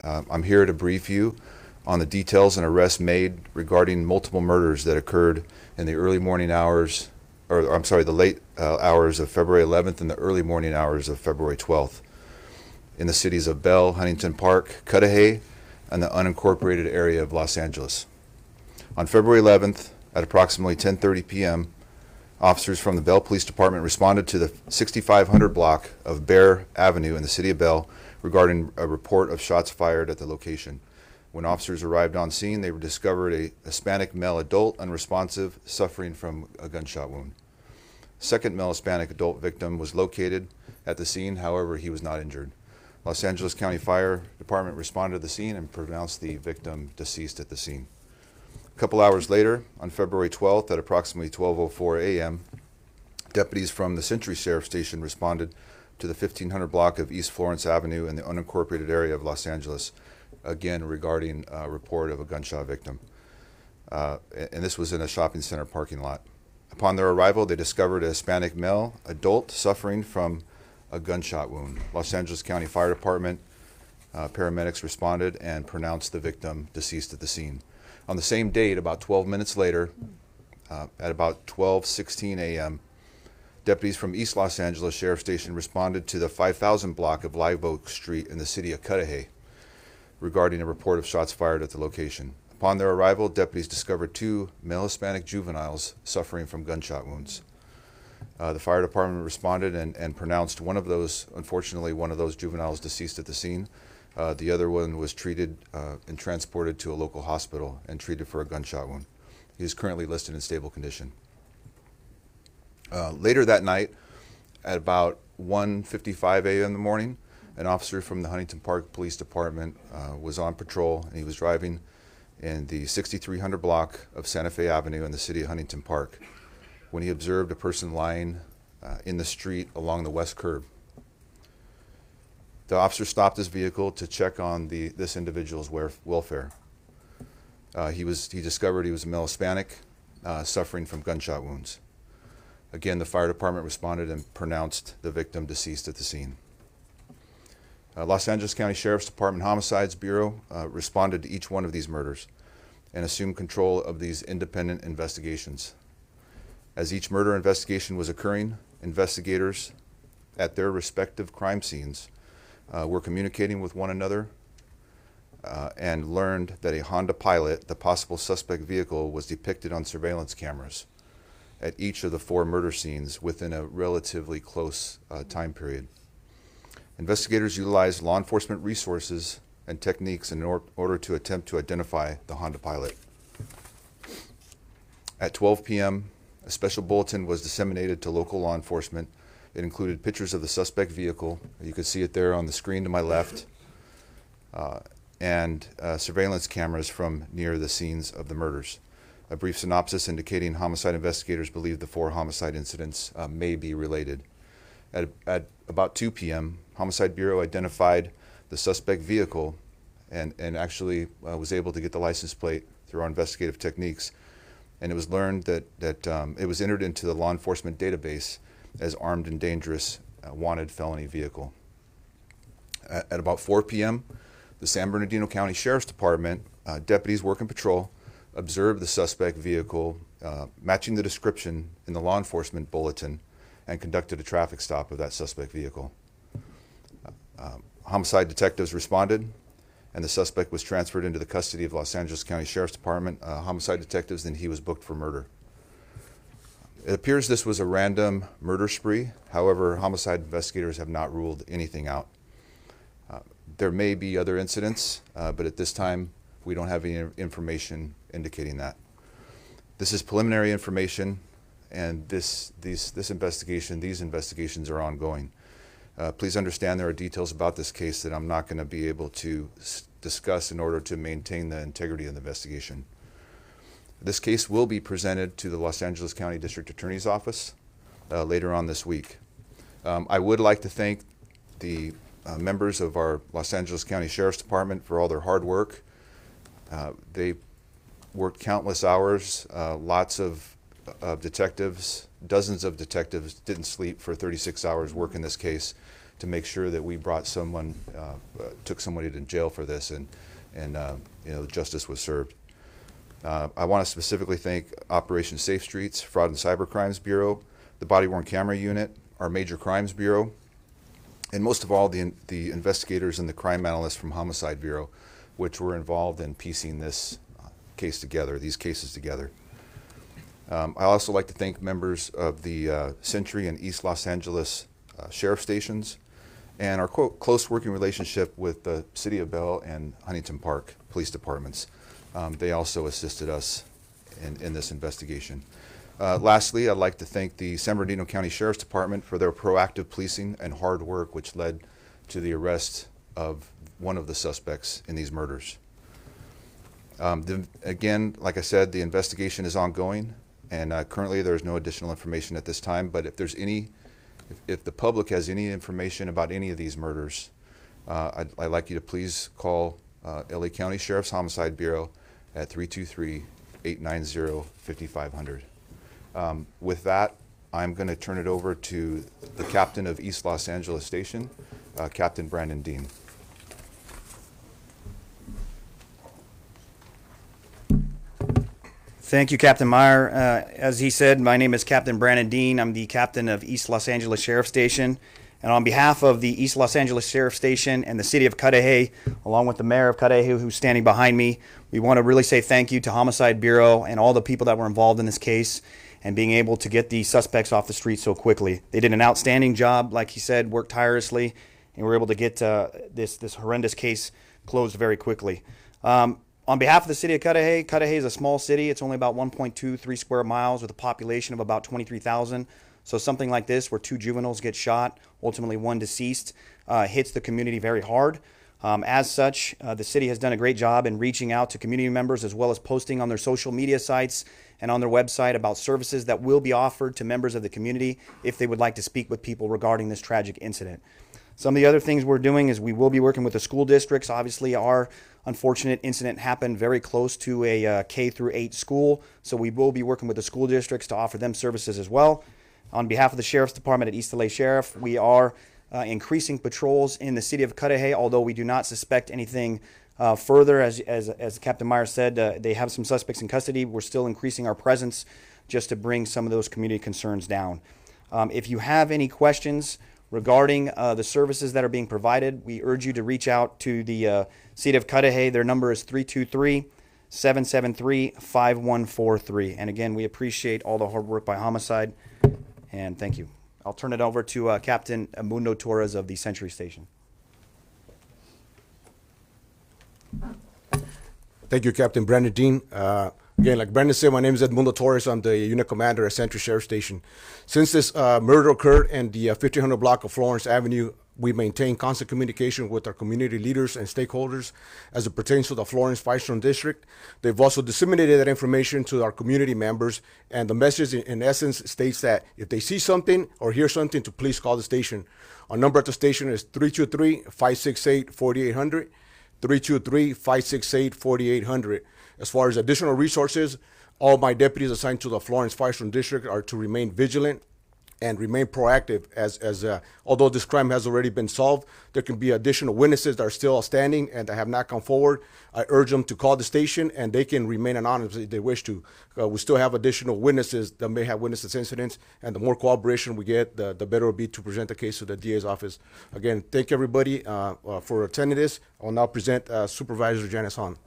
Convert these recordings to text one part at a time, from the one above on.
I'm here to brief you on the details and arrests made regarding multiple murders that occurred in the early morning hours, or I'm sorry, the late hours of February 11th and the early morning hours of February 12th in the cities of Bell, Huntington Park, Cudahy, and the unincorporated area of Los Angeles. On February 11th at approximately 10:30 p.m., officers from the Bell Police Department responded to the 6500 block of Bear Avenue in the city of Bell regarding a report of shots fired at the location. When officers arrived on scene, they discovered a Hispanic male adult, unresponsive, suffering from a gunshot wound. Second male Hispanic adult victim was located at the scene, however, he was not injured. Los Angeles County Fire Department responded to the scene and pronounced the victim deceased at the scene. A couple hours later, on February 12th at approximately 12:04 a.m., deputies from the Century Sheriff Station responded to the 1500 block of East Florence Avenue in the unincorporated area of Los Angeles, again regarding a report of a gunshot victim. And this was in a shopping center parking lot. Upon their arrival, they discovered a Hispanic male adult suffering from a gunshot wound. Los Angeles County Fire Department paramedics responded and pronounced the victim deceased at the scene. On the same date, about 12 minutes later, at about 12:16 a.m., deputies from East Los Angeles Sheriff Station responded to the 5000 block of Live Oak Street in the city of Cudahy regarding a report of shots fired at the location. Upon their arrival, deputies discovered two male Hispanic juveniles suffering from gunshot wounds. The fire department responded and pronounced one of those juveniles deceased at the scene. The other one was treated and transported to a local hospital and treated for a gunshot wound. He is currently listed in stable condition. Later that night, at about 1:55 a.m. in the morning, an officer from the Huntington Park Police Department was on patrol, and he was driving in the 6300 block of Santa Fe Avenue in the city of Huntington Park when he observed a person lying in the street along the west curb. The officer stopped his vehicle to check on this individual's welfare. He discovered he was a male Hispanic suffering from gunshot wounds. Again, the fire department responded and pronounced the victim deceased at the scene. Los Angeles County Sheriff's Department Homicides Bureau responded to each one of these murders and assumed control of these independent investigations. As each murder investigation was occurring, investigators at their respective crime scenes were communicating with one another and learned that a Honda Pilot, the possible suspect vehicle, was depicted on surveillance cameras at each of the 4 murder scenes within a relatively close time period. Investigators utilized law enforcement resources and techniques in order to attempt to identify the Honda Pilot. At 12 p.m., a special bulletin was disseminated to local law enforcement. It included pictures of the suspect vehicle. You can see it there on the screen to my left, and surveillance cameras from near the scenes of the murders. A brief synopsis indicating homicide investigators believe the 4 homicide incidents may be related. At about 2 p.m., Homicide Bureau identified the suspect vehicle and actually was able to get the license plate through our investigative techniques. And it was learned that it was entered into the law enforcement database as armed and dangerous wanted felony vehicle. At about 4 p.m., the San Bernardino County Sheriff's Department deputies working patrol observed the suspect vehicle matching the description in the law enforcement bulletin and conducted a traffic stop of that suspect vehicle. Homicide detectives responded, and the suspect was transferred into the custody of Los Angeles County Sheriff's Department homicide detectives, and he was booked for murder. It appears this was a random murder spree. However, homicide investigators have not ruled anything out. There may be other incidents, but at this time, we don't have any information indicating that. This is preliminary information, and these investigations are ongoing. Please understand there are details about this case that I'm not going to be able to discuss in order to maintain the integrity of the investigation. This case will be presented to the Los Angeles County District Attorney's Office later on this week. I would like to thank the members of our Los Angeles County Sheriff's Department for all their hard work. They worked countless hours, lots of detectives, dozens of detectives didn't sleep for 36 hours working this case to make sure that we brought someone, took somebody to jail for this, and justice was served. I want to specifically thank Operation Safe Streets, Fraud and Cyber Crimes Bureau, the Body-Worn Camera Unit, our Major Crimes Bureau, and most of all, the investigators and the crime analysts from Homicide Bureau, which were involved in piecing this case together, these cases together. I also like to thank members of the Century and East Los Angeles Sheriff Stations, and our close working relationship with the City of Bell and Huntington Park Police Departments. They also assisted us in this investigation. Lastly, I'd like to thank the San Bernardino County Sheriff's Department for their proactive policing and hard work, which led to the arrest of one of the suspects in these murders. Again, like I said, the investigation is ongoing, and currently there's no additional information at this time, but if there's if the public has any information about any of these murders, I'd like you to please call LA County Sheriff's Homicide Bureau at 323-890-5500. With that, I'm going to turn it over to the captain of East Los Angeles Station, Captain Brandon Dean. Thank you, Captain Meyer. As he said, my name is Captain Brandon Dean. I'm the captain of East Los Angeles Sheriff Station. And on behalf of the East Los Angeles Sheriff Station and the City of Cudahy, along with the Mayor of Cudahy, who's standing behind me, we want to really say thank you to Homicide Bureau and all the people that were involved in this case and being able to get the suspects off the street so quickly. They did an outstanding job, like he said, worked tirelessly, and were able to get this horrendous case closed very quickly. On behalf of the City of Cudahy, Cudahy is a small city. It's only about 1.23 square miles with a population of about 23,000. So something like this, where 2 juveniles get shot, ultimately 1 deceased, hits the community very hard. As such, the city has done a great job in reaching out to community members as well as posting on their social media sites and on their website about services that will be offered to members of the community if they would like to speak with people regarding this tragic incident. Some of the other things we're doing is we will be working with the school districts. Obviously, our unfortunate incident happened very close to a K through 8 school, so we will be working with the school districts to offer them services as well. On behalf of the Sheriff's Department at East LA Sheriff, we are increasing patrols in the City of Cudahy, although we do not suspect anything further. As Captain Meyer said, they have some suspects in custody. We're still increasing our presence just to bring some of those community concerns down. If you have any questions regarding the services that are being provided, we urge you to reach out to the City of Cudahy. Their number is 323-773-5143. And again, we appreciate all the hard work by Homicide, and thank you. I'll turn it over to Captain Mundo Torres of the Century Station. Thank you, Captain Brandon Dean. Again, like Brandon said, my name is Edmundo Torres. I'm the unit commander at Century Sheriff Station. Since this murder occurred in the 1500 block of Florence Avenue, we maintain constant communication with our community leaders and stakeholders as it pertains to the Florence Firestone District. They've also disseminated that information to our community members, and the message in essence states that if they see something or hear something, to please call the station. Our number at the station is 323-568-4800, 323-568-4800. As far as additional resources, all my deputies assigned to the Florence Firestone District are to remain vigilant and remain proactive as although this crime has already been solved, there can be additional witnesses that are still outstanding and that have not come forward. I urge them to call the station, and they can remain anonymous if they wish to. We still have additional witnesses that may have witnessed this incident, and the more cooperation we get, the better it will be to present the case to the DA's office. Again, thank everybody for attending this. I will now present Supervisor Janice Hahn.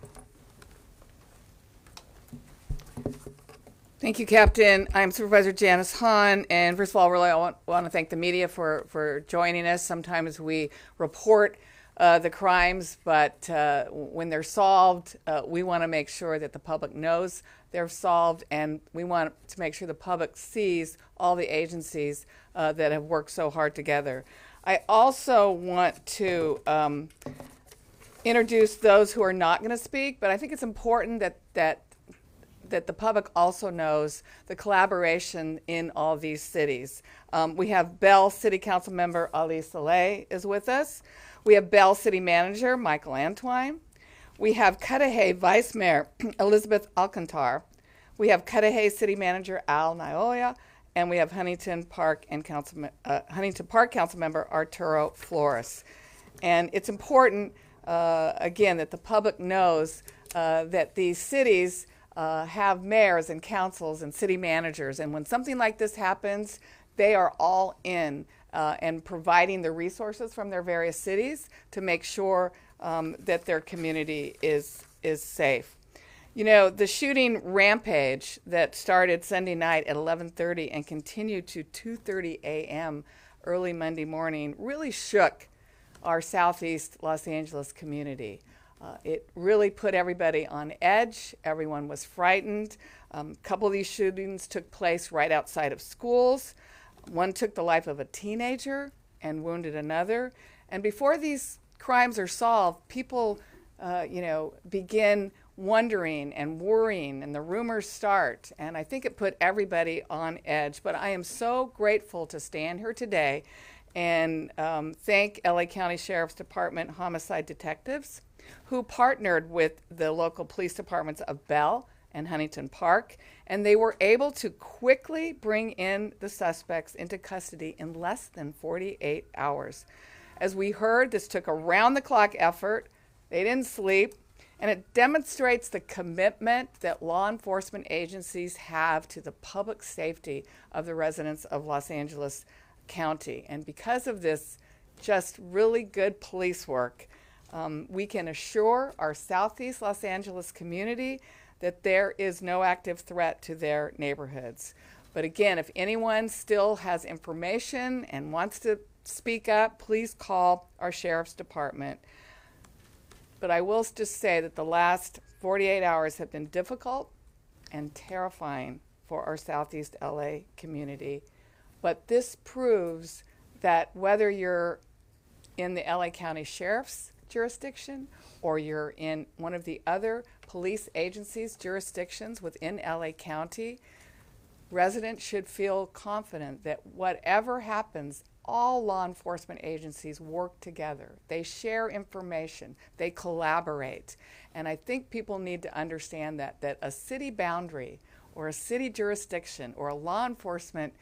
Thank you, Captain. I'm Supervisor Janice Hahn, and first of all, really, I want to thank the media for joining us. Sometimes we report the crimes, but when they're solved, we want to make sure that the public knows they're solved, and we want to make sure the public sees all the agencies that have worked so hard together. I also want to introduce those who are not going to speak, but I think it's important that the public also knows the collaboration in all these cities. We have Bell City Council member Ali Saleh is with us. We have Bell City Manager Michael Antwine. We have Cudahy Vice Mayor Elizabeth Alcantar. We have Cudahy City Manager Al Naoya and we have Huntington Park Council Member Arturo Flores. And it's important, again, that the public knows that these cities have mayors and councils and city managers, and when something like this happens, they are all in and providing the resources from their various cities to make sure that their community is safe. You know, the shooting rampage that started Sunday night at 11:30 and continued to 2:30 a.m. early Monday morning really shook our Southeast Los Angeles community. It really put everybody on edge. Everyone was frightened. A couple of these shootings took place right outside of schools. One took the life of a teenager and wounded another. And before these crimes are solved, people, begin wondering and worrying, and the rumors start. And I think it put everybody on edge. But I am so grateful to stand here today and thank LA County Sheriff's Department homicide detectives who partnered with the local police departments of Bell and Huntington Park, and they were able to quickly bring in the suspects into custody in less than 48 hours. As we heard, this took a round-the-clock effort. They didn't sleep, and it demonstrates the commitment that law enforcement agencies have to the public safety of the residents of Los Angeles County. And because of this just really good police work, we can assure our Southeast Los Angeles community that there is no active threat to their neighborhoods. But again, if anyone still has information and wants to speak up, please call our Sheriff's Department. But I will just say that the last 48 hours have been difficult and terrifying for our Southeast LA community. But this proves that whether you're in the LA County Sheriff's jurisdiction or you're in one of the other police agencies' jurisdictions within LA County, residents should feel confident that whatever happens, all law enforcement agencies work together. They share information, they collaborate. And I think people need to understand that a city boundary or a city jurisdiction or a law enforcement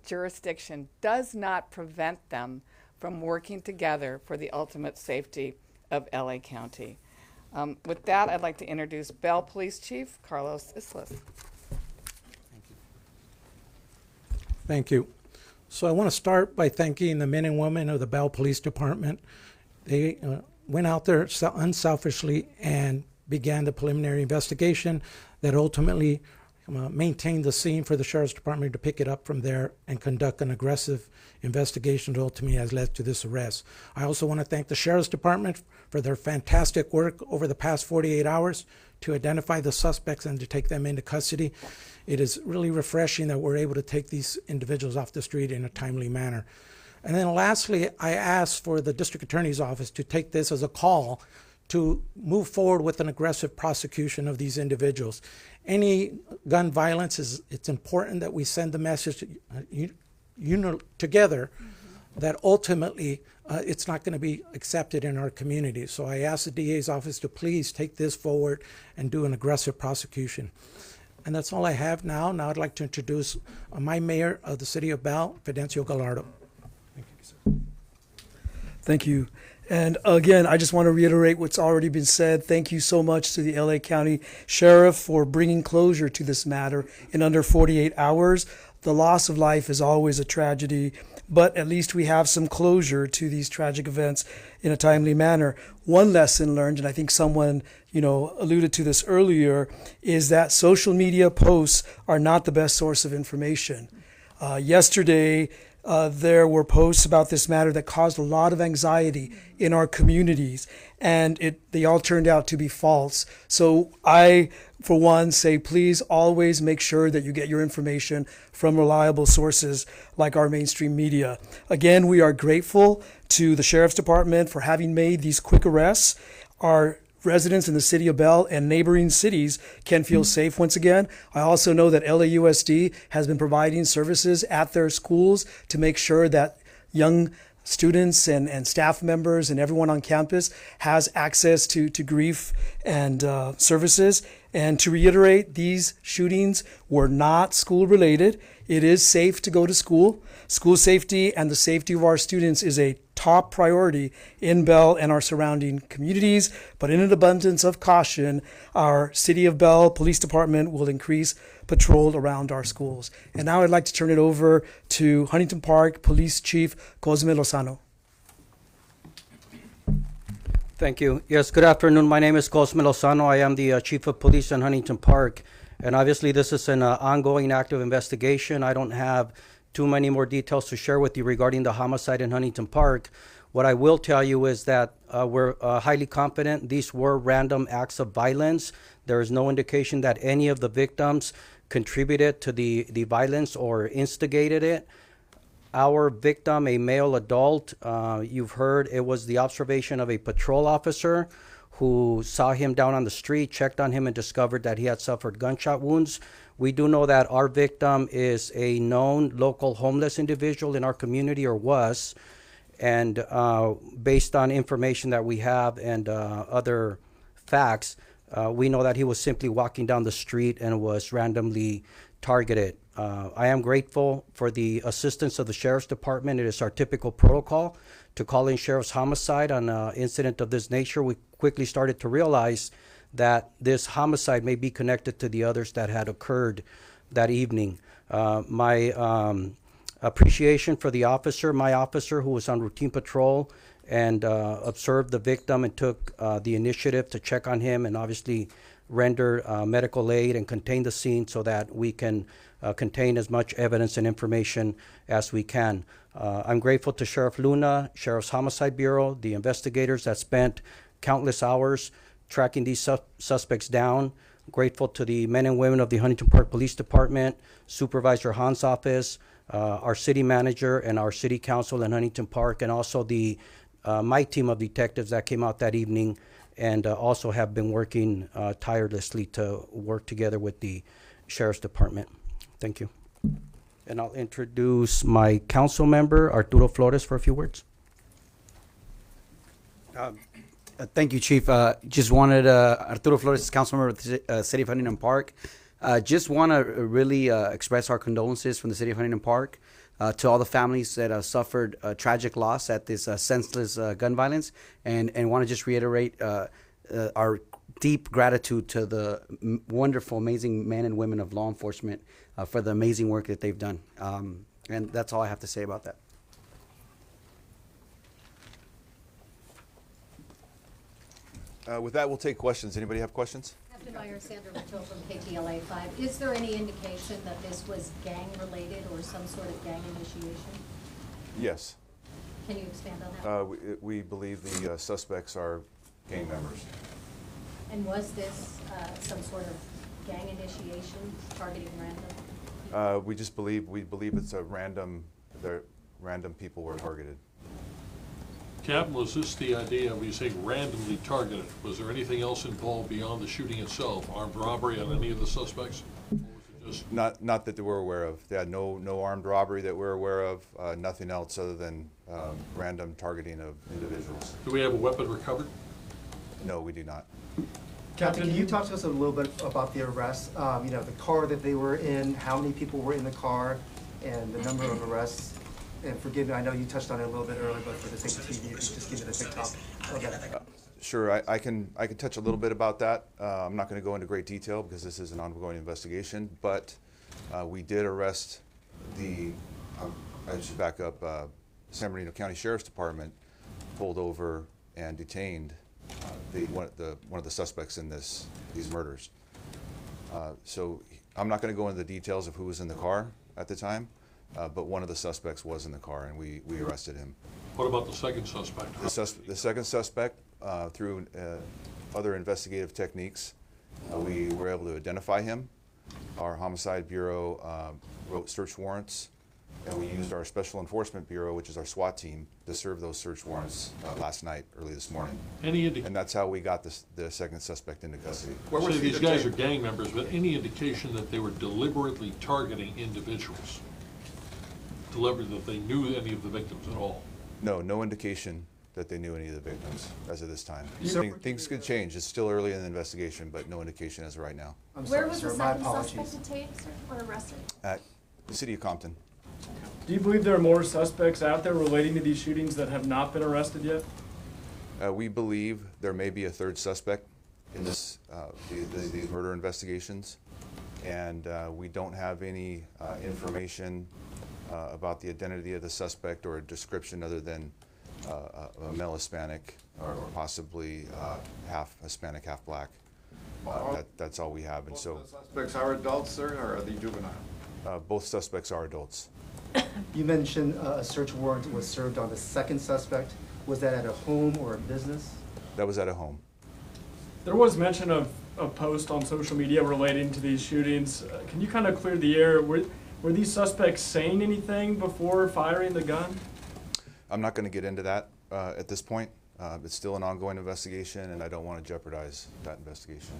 jurisdiction does not prevent them from working together for the ultimate safety of LA County. With that, I'd like to introduce Bell Police Chief Carlos Islas. Thank you. So I want to start by thanking the men and women of the Bell Police Department. They went out there unselfishly and began the preliminary investigation that ultimately maintained the scene for the Sheriff's Department to pick it up from there and conduct an aggressive investigation that ultimately has led to this arrest. I also want to thank the Sheriff's Department for their fantastic work over the past 48 hours to identify the suspects and to take them into custody. It is really refreshing that we're able to take these individuals off the street in a timely manner. And then lastly, I asked for the District Attorney's Office to take this as a call to move forward with an aggressive prosecution of these individuals. Any gun violence, it's important that we send the message together that ultimately it's not going to be accepted in our community. So I asked the DA's office to please take this forward and do an aggressive prosecution. And that's all I have now. Now I'd like to introduce my mayor of the city of Bell, Fidencio Gallardo. Thank you, sir. Thank you. And again, I just want to reiterate what's already been said. Thank you so much to the LA County Sheriff for bringing closure to this matter in under 48 hours. The loss of life is always a tragedy, but at least we have some closure to these tragic events in a timely manner. One lesson learned, and I think someone, alluded to this earlier, is that social media posts are not the best source of information. Yesterday, there were posts about this matter that caused a lot of anxiety in our communities, and they all turned out to be false. So I, for one, say please always make sure that you get your information from reliable sources like our mainstream media. Again, we are grateful to the Sheriff's Department for having made these quick arrests. Our residents in the city of Bell and neighboring cities can feel safe once again. I also know that LAUSD has been providing services at their schools to make sure that young students and staff members and everyone on campus has access to grief and services. And to reiterate, these shootings were not school related. It is safe to go to school. School safety and the safety of our students is a top priority in Bell and our surrounding communities. But in an abundance of caution, our City of Bell Police Department will increase patrol around our schools. And now I'd like to turn it over to Huntington Park Police Chief Cosme Lozano. Thank you. Yes, good afternoon. My name is Cosme Lozano. I am the Chief of Police in Huntington Park. And obviously, this is an ongoing active investigation. I don't have too many more details to share with you regarding the homicide in Huntington Park. What I will tell you is that we're highly confident these were random acts of violence. There is no indication that any of the victims contributed to the violence or instigated it. Our victim, a male adult, you've heard it was the observation of a patrol officer who saw him down on the street, checked on him, and discovered that he had suffered gunshot wounds. We do know that our victim is a known local homeless individual in our community, or was, and based on information that we have and other facts, we know that he was simply walking down the street and was randomly targeted. I am grateful for the assistance of the Sheriff's Department. It is our typical protocol to call in sheriff's homicide on an incident of this nature. We quickly started to realize that this homicide may be connected to the others that had occurred that evening. My appreciation for the officer, my officer who was on routine patrol and observed the victim and took the initiative to check on him and obviously render medical aid and contain the scene so that we can contain as much evidence and information as we can. I'm grateful to Sheriff Luna, Sheriff's Homicide Bureau, the investigators that spent countless hours tracking these suspects down. Grateful to the men and women of the Huntington Park Police Department, Supervisor Hahn's office, our city manager and our city council in Huntington Park, and also the my team of detectives that came out that evening and also have been working tirelessly to work together with the Sheriff's Department. Thank you. And I'll introduce my council member, Arturo Flores, for a few words. Thank you, Chief. Just wanted, Arturo Flores, council member of the City of Huntington Park. Just want to really express our condolences from the City of Huntington Park to all the families that suffered tragic loss at this senseless gun violence, and want to just reiterate our deep gratitude to the wonderful, amazing men and women of law enforcement for the amazing work that they've done. And that's all I have to say about that. With that, we'll take questions. Anybody have questions? Captain Meyer, Sandra Lato from KTLA 5. Is there any indication that this was gang-related or some sort of gang initiation? Yes. Can you expand on that? We believe the suspects are gang members. And was this some sort of gang initiation targeting random people? We believe it's a random people were targeted. Captain, was this the idea of you saying randomly targeted? Was there anything else involved beyond the shooting itself? Armed robbery on any of the suspects? Or was it just Not that we're aware of. They had no armed robbery that we're aware of. Nothing else other than random targeting of individuals. Do we have a weapon recovered? No, we do not. Captain, can you talk to us a little bit about the arrest? You know, the car that they were in, how many people were in the car, and the number of arrests? And forgive me, I know you touched on it a little bit earlier, but for the sake of TV, if you could just give it a TikTok. Okay. Sure, I can touch a little bit about that. I'm not going to go into great detail because this is an ongoing investigation, but we did arrest I should back up, San Bernardino County Sheriff's Department pulled over and detained one of the suspects in these murders. So I'm not going to go into the details of who was in the car at the time, but one of the suspects was in the car, and we arrested him. What about the second suspect? The second suspect, through other investigative techniques, we were able to identify him. Our Homicide Bureau wrote search warrants, and we used our Special Enforcement Bureau, which is our SWAT team, to serve those search warrants last night, early this morning. And that's how we got the second suspect into custody. So these guys are gang members, but any indication that they were deliberately targeting individuals? That they knew any of the victims at all? No indication that they knew any of the victims as of this time. Things could change. It's still early in the investigation, but no indication as of right now. Where was the second suspect detained, sir, or arrested? At The city of Compton. Do you believe there are more suspects out there relating to these shootings that have not been arrested yet? We believe there may be a third suspect in these murder investigations, and we don't have any information about the identity of the suspect or a description other than a male Hispanic or possibly half Hispanic, half black. That's all we have. And so both the suspects are adults, sir, or are they juvenile? both suspects are adults. You mentioned a search warrant was served on the second suspect. Was that at a home or a business? That was at a home. There was mention of a post on social media relating to these shootings. Can you kind of clear the air? Were these suspects saying anything before firing the gun? I'm not going to get into that at this point. It's still an ongoing investigation, and I don't want to jeopardize that investigation.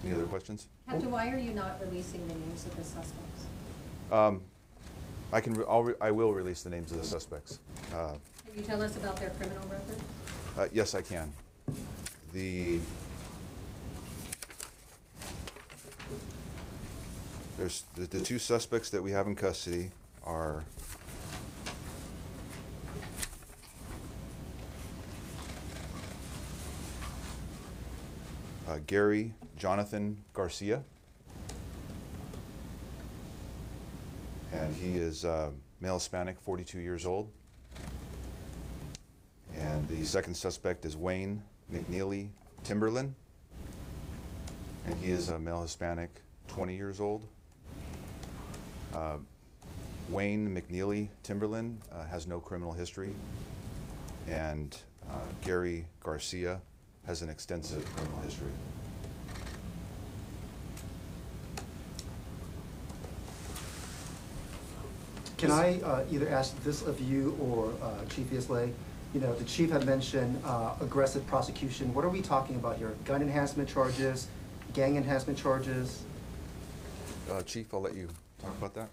Any other questions? Captain, why are you not releasing the names of the suspects? I will release the names of the suspects. Can you tell us about their criminal record? Yes, I can. There's the two suspects that we have in custody are Gary Jonathan Garcia, and he is male Hispanic, 42 years old. And the second suspect is Wayne McNeely Timberland, and he is a male Hispanic, 20 years old. Wayne McNeely Timberland has no criminal history, and Gary Garcia has an extensive criminal history. Can I either ask this of you or Chief Islay? You know, the chief had mentioned aggressive prosecution. What are we talking about here? Gun enhancement charges, gang enhancement charges? Chief, I'll let you talk about that.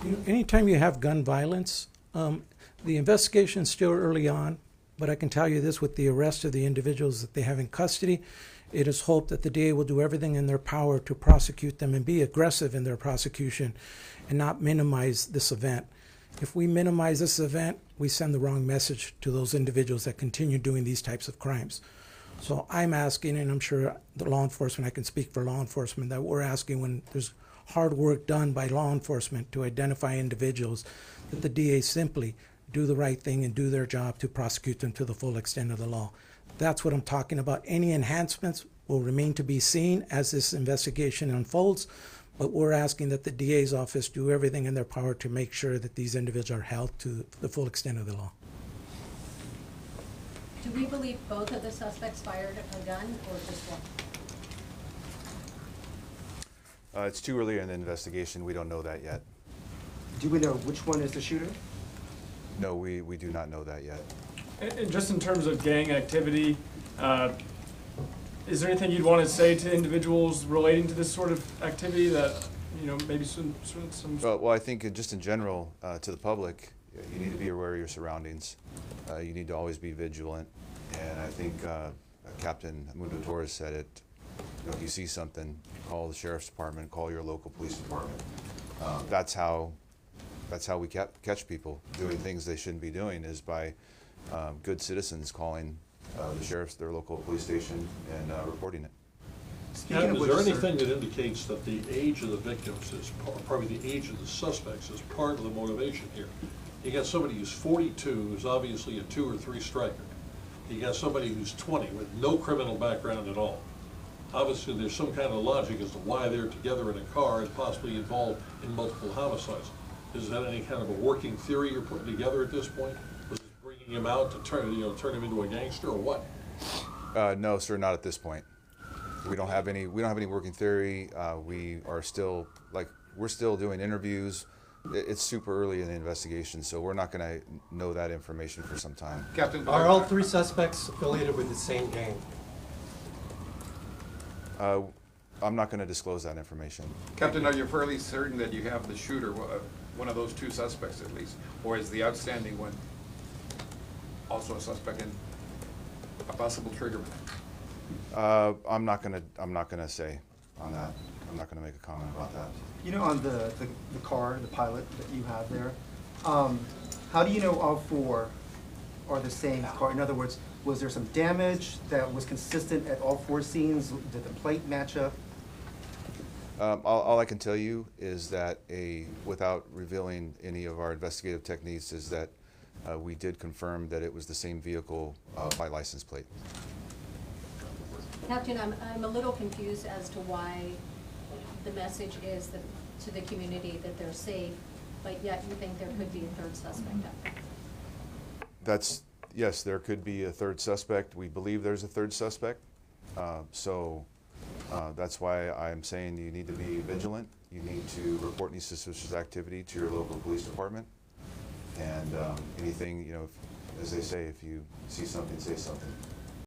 You know, anytime you have gun violence, the investigation's still early on, but I can tell you this, with the arrest of the individuals that they have in custody, it is hoped that the DA will do everything in their power to prosecute them and be aggressive in their prosecution and not minimize this event. If we minimize this event, we send the wrong message to those individuals that continue doing these types of crimes. So I'm asking, and I'm sure the law enforcement, I can speak for law enforcement, that we're asking when there's hard work done by law enforcement to identify individuals, that the DA simply do the right thing and do their job to prosecute them to the full extent of the law. That's what I'm talking about. Any enhancements will remain to be seen as this investigation unfolds, but we're asking that the DA's office do everything in their power to make sure that these individuals are held to the full extent of the law. Do we believe both of the suspects fired a gun or just one? It's too early in the investigation. We don't know that yet. Do we know which one is the shooter? No, we do not know that yet. And just in terms of gang activity, is there anything you'd want to say to individuals relating to this sort of activity that, you know, maybe some Well, I think just in general, to the public, you need to be aware of your surroundings. You need to always be vigilant. And I think Captain Mundo Torres said it, you know, if you see something, call the sheriff's department, call your local police department. That's how we catch people doing things they shouldn't be doing, is by good citizens calling the sheriff's, their local police station, and reporting it. Captain, is there anything that indicates that the age of the victims is, probably the age of the suspects, is part of the motivation here? You got somebody who's 42, who's obviously a 2 or 3 striker. You got somebody who's 20 with no criminal background at all. Obviously, there's some kind of logic as to why they're together in a car and possibly involved in multiple homicides. Is that any kind of a working theory you're putting together at this point? Was it bringing him out to turn him into a gangster, or what? No, sir, not at this point. We don't have any working theory. We're still doing interviews. It's super early in the investigation, so we're not going to know that information for some time. Captain, are all 3 suspects affiliated with the same gang? I'm not going to disclose that information. Captain, are you fairly certain that you have the shooter, one of those 2 suspects at least, or is the outstanding one also a suspect and a possible trigger? I'm not gonna say on that. I'm not going to make a comment about that. You know, on the car, the Pilot that you have there, how do you know all four are the same car? In other words, was there some damage that was consistent at all four scenes? Did the plate match up? All I can tell you is that without revealing any of our investigative techniques, is that we did confirm that it was the same vehicle by license plate. Captain, I'm a little confused as to why the message is that to the community that they're safe, but yet you think there could be a third suspect out there. Yes, there could be a third suspect. We believe there's a third suspect. That's why I'm saying you need to be vigilant. You need to report any suspicious activity to your local police department. And anything, as they say, if you see something, say something.